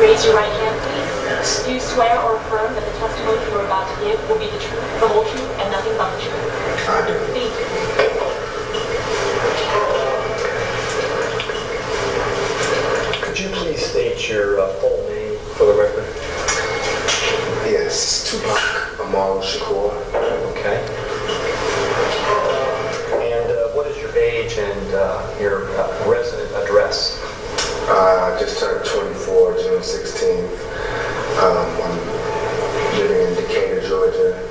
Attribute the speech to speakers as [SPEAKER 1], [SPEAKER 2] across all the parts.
[SPEAKER 1] Raise your right hand, please. Do you swear or affirm that the testimony you are about to give will be the truth, the whole truth, and nothing but the truth?
[SPEAKER 2] I do.
[SPEAKER 1] Thank you.
[SPEAKER 3] Could you please state your full name for the record?
[SPEAKER 2] Yes, Tupac Amaru Shakur.
[SPEAKER 3] Okay. And what is your age and your resident address?
[SPEAKER 2] I just turned 24, June 16th. I'm living in Decatur, Georgia.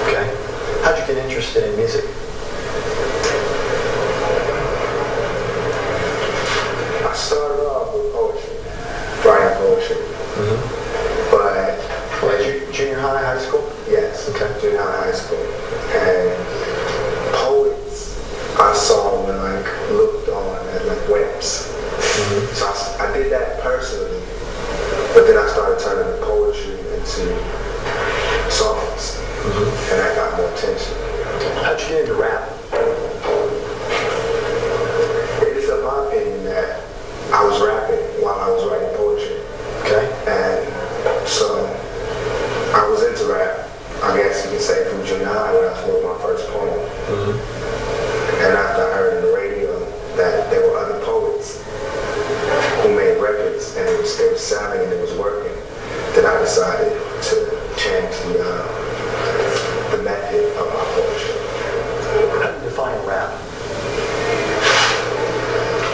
[SPEAKER 3] Okay. How'd you get interested in music?
[SPEAKER 2] I started off with poetry, writing poetry. But
[SPEAKER 3] Junior high, high school?
[SPEAKER 2] yes,
[SPEAKER 3] Okay.
[SPEAKER 2] junior high, high school. And poets I saw when looked on at webs. So I did that personally, but then I started turning the poetry into songs, and that got more attention.
[SPEAKER 3] How'd you get into rap?
[SPEAKER 2] It is of my opinion that I was rapping while I was writing poetry.
[SPEAKER 3] Okay.
[SPEAKER 2] And so I was into rap, I guess you could say, from junior high when I wrote my first poem. And after I heard on the radio that there were other poets who made records and they were selling and it was working, then I decided to change the method of my poetry.
[SPEAKER 3] How do you define rap?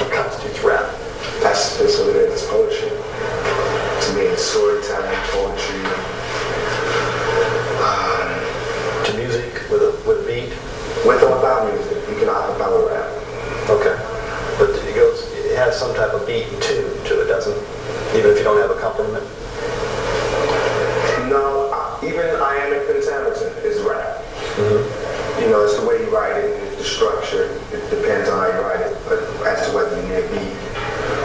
[SPEAKER 3] What constitutes rap?
[SPEAKER 2] That's what it is, it's poetry. To me, it's storytelling, poetry.
[SPEAKER 3] To music with a beat?
[SPEAKER 2] With or without music, you can acapella rap.
[SPEAKER 3] Okay. But it has some type of beat and tune to it, doesn't it? Even if you don't have accompaniment?
[SPEAKER 2] No, even iambic pentameter is rap. You know, it's the way you write it, the structure. It depends on how you write it, but as to whether you need a beat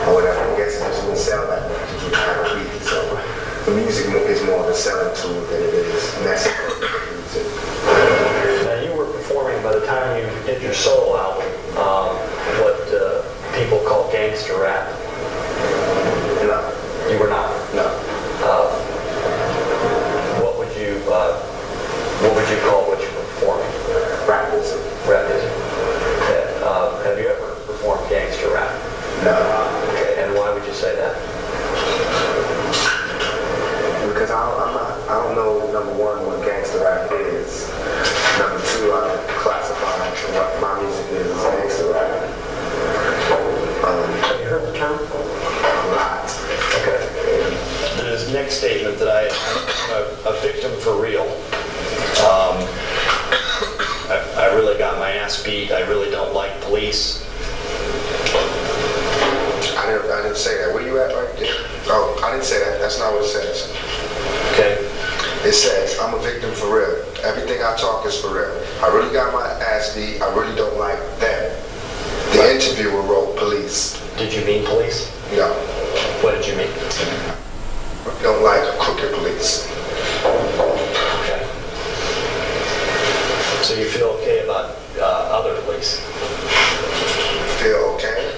[SPEAKER 2] or whatever, I guess it just wouldn't sell that much if you have a beat. So the music is more of a selling tool than it is necessary for music.
[SPEAKER 3] Now, you were performing by the time you did your solo album, what people call gangster rap.
[SPEAKER 2] No.
[SPEAKER 3] You were not?
[SPEAKER 2] No.
[SPEAKER 3] What would you call what you were performing?
[SPEAKER 2] Rap music.
[SPEAKER 3] Rap music. Have you ever performed gangster rap?
[SPEAKER 2] No.
[SPEAKER 3] Okay. And why would you say that?
[SPEAKER 2] Because I don't know, number one, what gangster rap is. Number two, I don't classify what my music is as gangster rap.
[SPEAKER 3] Have you heard the term?
[SPEAKER 2] A lot.
[SPEAKER 3] Okay. This next statement that I'm a victim for real. I really got my ass beat. I really don't like police.
[SPEAKER 2] I didn't say that. Where you at right there? Oh, I didn't say that. That's not what it says.
[SPEAKER 3] Okay.
[SPEAKER 2] It says, I'm a victim for real. Everything I talk is for real. I really got my ass beat. I really don't like them. The interviewer wrote police.
[SPEAKER 3] Did you mean police?
[SPEAKER 2] No.
[SPEAKER 3] What did you mean?
[SPEAKER 2] I don't like crooked police.
[SPEAKER 3] Okay. So you feel okay about other police?
[SPEAKER 2] Feel okay?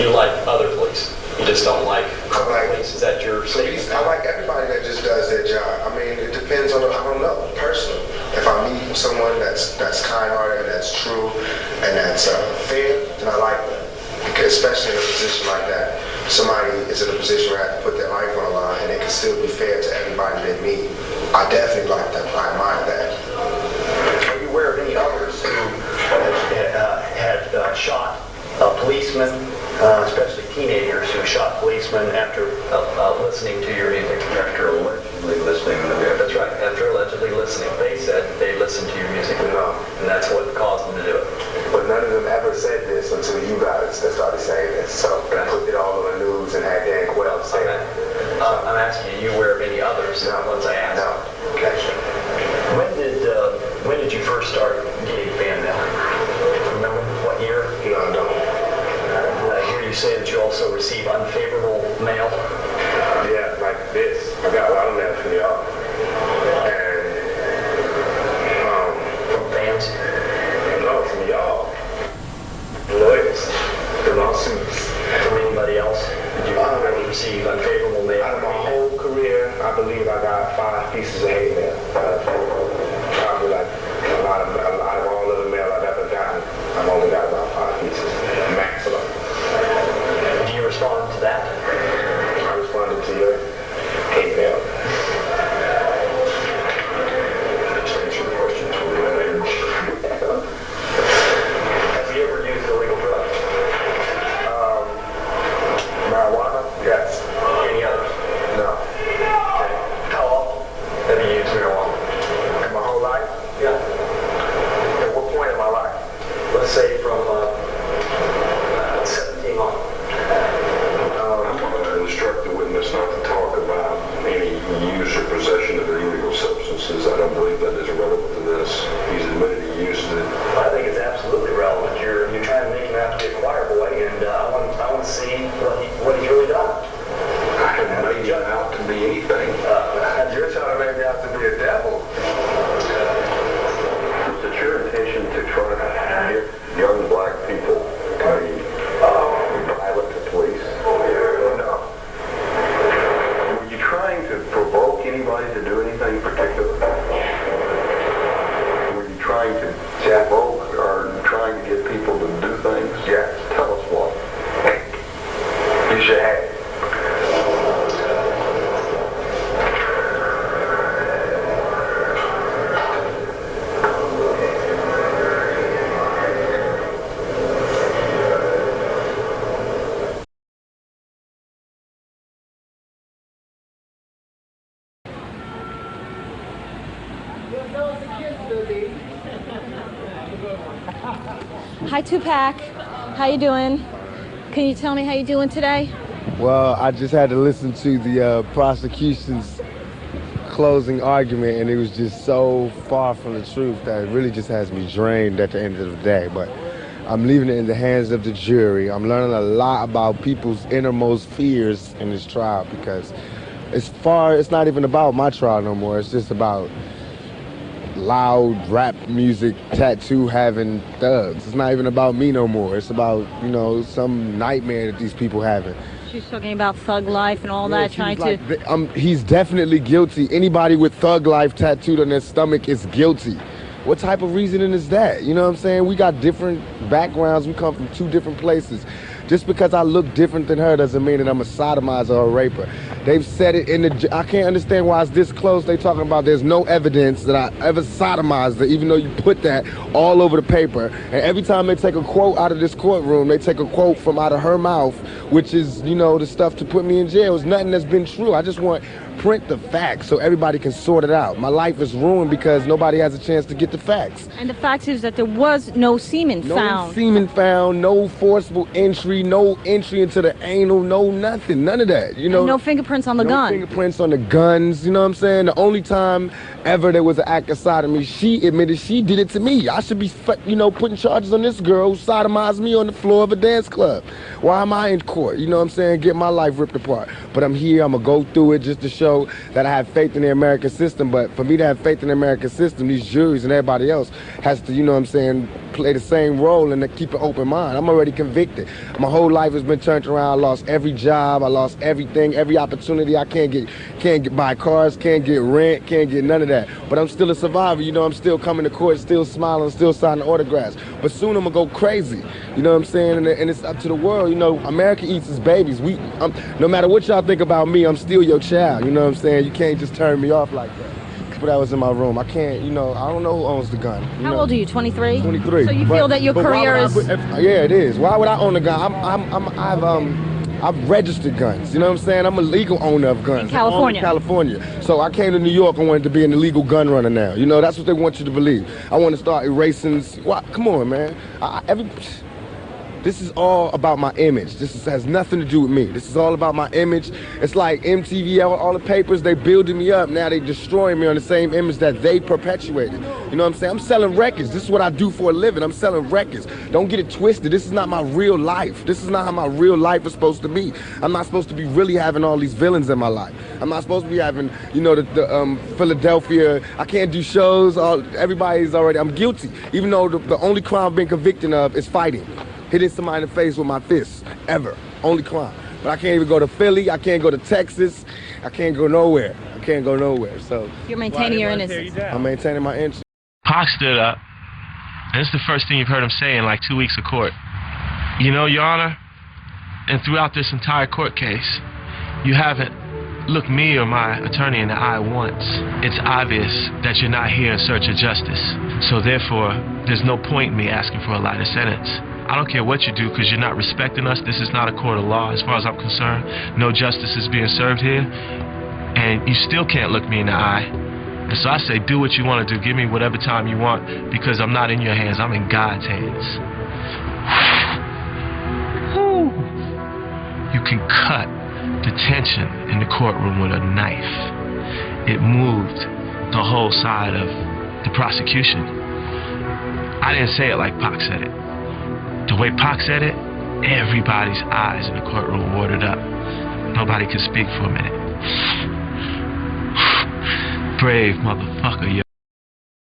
[SPEAKER 3] You like other police? You just don't like
[SPEAKER 2] I like
[SPEAKER 3] police? Is that your statement?
[SPEAKER 2] I like everybody that just does their job. I mean, it depends on, I don't know, personal. If I meet someone that's kind-hearted, that's true, and that's fair, then I like them. Because especially in a position like that, somebody is in a position where they have to put their life on the line and they can still be fair to everybody they meet. I definitely like that. I admire that.
[SPEAKER 3] Are you aware of any others who had shot policemen, especially teenagers who shot policemen after listening to your music? After allegedly listening to the music. That's right, after allegedly listening. They said they listened to your music.
[SPEAKER 2] No.
[SPEAKER 3] And that's what caused them to do it.
[SPEAKER 2] But none of them ever said this until you guys started saying this. So they put it all on the news and had Dan Quayle say it.
[SPEAKER 3] I'm asking you aware of any others?
[SPEAKER 2] No.
[SPEAKER 3] Ones I asked.
[SPEAKER 2] No.
[SPEAKER 3] Okay. When did you first start getting fan mail? Remember what year?
[SPEAKER 2] No, I don't.
[SPEAKER 3] I hear you say that you also receive unfavorable mail.
[SPEAKER 2] Yeah, like this. I got a lot of mail from y'all. And,
[SPEAKER 3] From fans?
[SPEAKER 2] no, from y'all. Lawyers. The lawsuits.
[SPEAKER 3] From anybody else? Did you receive unfavorable mail?
[SPEAKER 2] Out of my whole career, I believe I got 5 pieces of hate mail. Probably like a lot of all of the mail I've ever gotten, I've only got about 5 pieces, maximum.
[SPEAKER 3] Do you respond to that?
[SPEAKER 2] I responded to your hate mail.
[SPEAKER 4] Answer the question to the range.
[SPEAKER 3] Have you ever used illegal drugs?
[SPEAKER 2] Marijuana? Yes.
[SPEAKER 3] Any others?
[SPEAKER 2] No.
[SPEAKER 3] Okay. How often have you used marijuana?
[SPEAKER 2] In my whole life?
[SPEAKER 3] Yeah.
[SPEAKER 2] At what point in my life?
[SPEAKER 3] Let's say from 17 on.
[SPEAKER 4] I'm going to instruct the witness not to talk about any use or possession of illegal substances. I don't believe that is relevant to this. He's admitted he used it.
[SPEAKER 3] I think it's absolutely relevant. You're trying to make him out to be a choir boy, and I want to see what he's really done.
[SPEAKER 4] I haven't made him out to be anything.
[SPEAKER 2] You're trying to make me out to be a devil.
[SPEAKER 4] Is it your intention to try to get young black people to be violent to police?
[SPEAKER 2] No.
[SPEAKER 4] Were you trying to provoke anybody to do anything particular? Were you trying to provoke or trying to get people to do things?
[SPEAKER 2] Yes.
[SPEAKER 4] Tell us what.
[SPEAKER 2] You should have.
[SPEAKER 5] Hi Tupac, how you doing? Can you tell me how you doing today?
[SPEAKER 6] Well, I just had to listen to the prosecution's closing argument, and it was just so far from the truth that it really just has me drained at the end of the day. But I'm leaving it in the hands of the jury. I'm learning a lot about people's innermost fears in this trial, because it's not even about my trial no more. It's just about loud rap music, tattoo having thugs. It's not even about me no more. It's about, you know, some nightmare that these people having.
[SPEAKER 5] She's talking about thug life and all that, trying to...
[SPEAKER 6] He's definitely guilty. Anybody with thug life tattooed on their stomach is guilty. What type of reasoning is that? You know what I'm saying? We got different backgrounds. We come from 2 different places. Just because I look different than her doesn't mean that I'm a sodomizer or a raper. They've said it in the... I can't understand why it's this close. They talking about there's no evidence that I ever sodomized her, even though you put that all over the paper. And every time they take a quote out of this courtroom, they take a quote from out of her mouth, which is, you know, the stuff to put me in jail. It's nothing that's been true. I just want print the facts so everybody can sort it out. My life is ruined because nobody has a chance to get the facts.
[SPEAKER 5] And the fact is that there was no semen found.
[SPEAKER 6] No semen found, no forcible entry, no entry into the anal, no nothing, none of that. You know,
[SPEAKER 5] and no fingerprints on the gun.
[SPEAKER 6] No fingerprints on the guns, you know what I'm saying? The only time ever there was an act of sodomy, she admitted she did it to me. I should be, you know, putting charges on this girl who sodomized me on the floor of a dance club. Why am I in court? You know what I'm saying? Get my life ripped apart. But I'm here, I'm gonna go through it just to show that I have faith in the American system. But for me to have faith in the American system, these juries and everybody else has to, you know what I'm saying, play the same role and to keep an open mind. I'm already convicted. My whole life has been turned around. I lost every job, I lost everything, every opportunity. I can't get buy cars, can't get rent, can't get none of that. But I'm still a survivor, you know, I'm still coming to court, still smiling, still signing autographs. But soon I'm gonna go crazy, you know what I'm saying? And it's up to the world, you know, America eats its babies. No matter what y'all think about me, I'm still your child, you know what I'm saying? You can't just turn me off like that. But that was in my room. I can't, you know, I don't know who owns the gun.
[SPEAKER 5] How old are you, 23?
[SPEAKER 6] 23.
[SPEAKER 5] So you feel that your career is...
[SPEAKER 6] Yeah, it is. Why would I own a gun? I've registered guns, you know what I'm saying? I'm a legal owner of guns.
[SPEAKER 5] In California.
[SPEAKER 6] In California. So I came to New York and wanted to be an illegal gun runner now. You know, that's what they want you to believe. I want to start erasing... Come on, man. This is all about my image. Has nothing to do with me. This is all about my image. It's like MTV, all the papers, they building me up. Now they destroying me on the same image that they perpetuated. You know what I'm saying? I'm selling records. This is what I do for a living. I'm selling records. Don't get it twisted. This is not my real life. This is not how my real life is supposed to be. I'm not supposed to be really having all these villains in my life. I'm not supposed to be having, you know, the Philadelphia, I can't do shows. Everybody's already, I'm guilty. Even though the only crime I've been convicted of is fighting. Hitting somebody in the face with my fists, ever. Only crime. but I can't even go to Philly. I can't go to Texas. I can't go nowhere. I can't go nowhere. So
[SPEAKER 5] You're maintaining your innocence.
[SPEAKER 6] I'm maintaining my innocence.
[SPEAKER 7] Pac stood up, and it's the first thing you've heard him say in like 2 weeks of court. You know, Your Honor, and throughout this entire court case, you haven't looked me or my attorney in the eye once. It's obvious that you're not here in search of justice. So therefore, there's no point in me asking for a lighter sentence. I don't care what you do because you're not respecting us. This is not a court of law as far as I'm concerned. No justice is being served here. And you still can't look me in the eye. And so I say, do what you want to do. Give me whatever time you want because I'm not in your hands. I'm in God's hands. You can cut the tension in the courtroom with a knife. It moved the whole side of the prosecution. I didn't say it like Pac said it. The way Pac said it, everybody's eyes in the courtroom watered up. Nobody could speak for a minute. Brave motherfucker, yo.